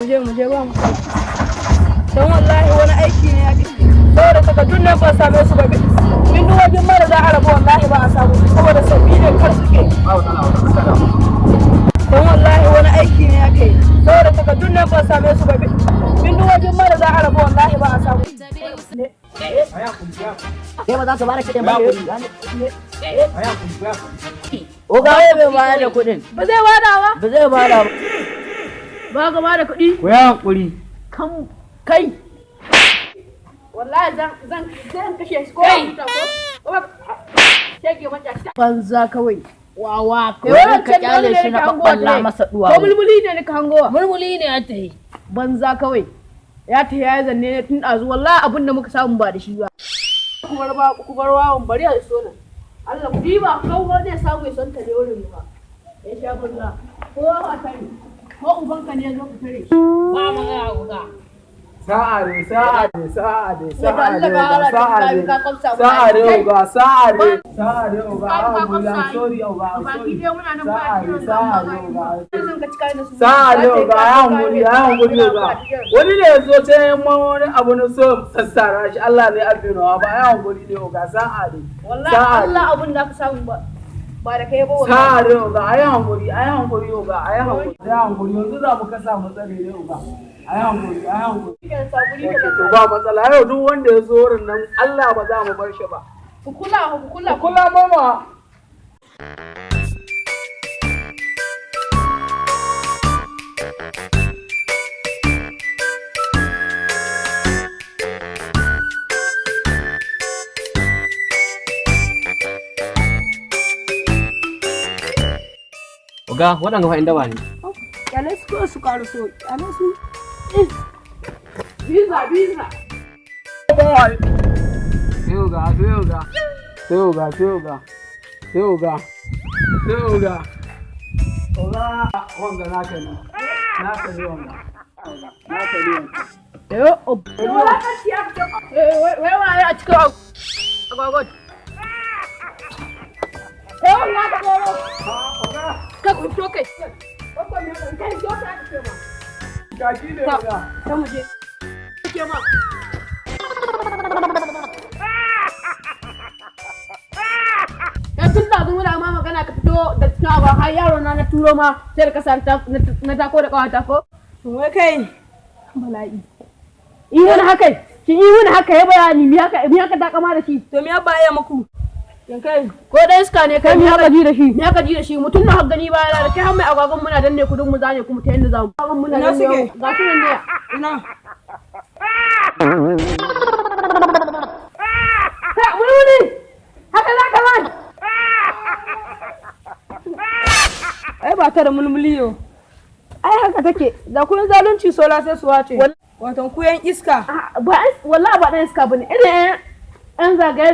Muje ba mu. Dan wallahi wani aiki ne ya kace. Saboda takardun nan ba same su ba. Min duk wajen mara za a rabu wallahi ba a samu saboda sabbi ne kar suke. Dan wallahi wani aiki ne ya kai. Saboda takardun nan ba same su ba. Min duk wajen mara za a rabu wallahi ba a samu. Kai ba za su bada kuɗin ba. Oga ya bai bayar da kuɗin. Ba zai bada ba? Ba zai bada ba. Ba ka bada kuɗi? Ku yi haƙuri. Kan kai. Wallahi zan kashe shi ko huta ko? Shege mata. Banza kawai. Wawa kawai ka kyale shi na babballa masa duwawu. Ko mulmuli ne ka hangowa? Mulmuli ne ya tahi. Banza kawai. Ya tahi ya zanne ne tun ɗazu wallahi abin da muka samu ba da shi ba. Ku bar wawan bari a so nan. Allah ku diba kawo ne samu ya son ta ne wurin ba. Ya sha banza. Ko wa ta ne. Ko ubanka ne ya zo ka tare shi. Ba ma ga uga. Sa'a ne ga wani ne zo ta yamma wani abu na so sassara shi Allah ne abinawa ba ya hankuri ne ga sa'a ne wallahi Allah abun da ka samu ba da kai ba sa'a ne ga ayi hankuri yanzu za mu kasa mu tsare ne ga ayi hankuri to ba matsala yau duk wanda ya zo wurin nan Allah ba za mu bar shi ba ku kula mama Oga, waɗanda fa'in dawa ne. Kyale su ƙaru so, kyale su. Biza. Oga, wanga naka ne wanga. Wai waye a cikin agogot. Ka kunto kai. Kaki ne oga. Ta muje. Ke ma. Tun da zuwa ma magana ka fito da tunawa har yaro na turo ma sai ka san na tako da kawata ko? Wai kai bala'i. Ihun haka. Kin ihun haka ya bayani me haka ta kama da shi? To me ya baya muku? Yankai ko da iska ne kai me haka ji da shi mutum na gani ba yana da kai har mai agwagon muna danne kudin mu zane kuma ta yanda zamu agwagon muna danne ga su ne ina ta wuri haka za ka ban ai ba ta da mulmuliyo ai haka take da kun zalunci sola sai su wace wato ku yan iska ba wallahi ba dan iska bane irin yan zagaye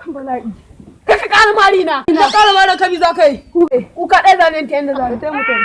bala'i ka ƙara mari na ka ƙara mari ka bi za ka yi ku kaɗai zanen ta yadda zane ta mutum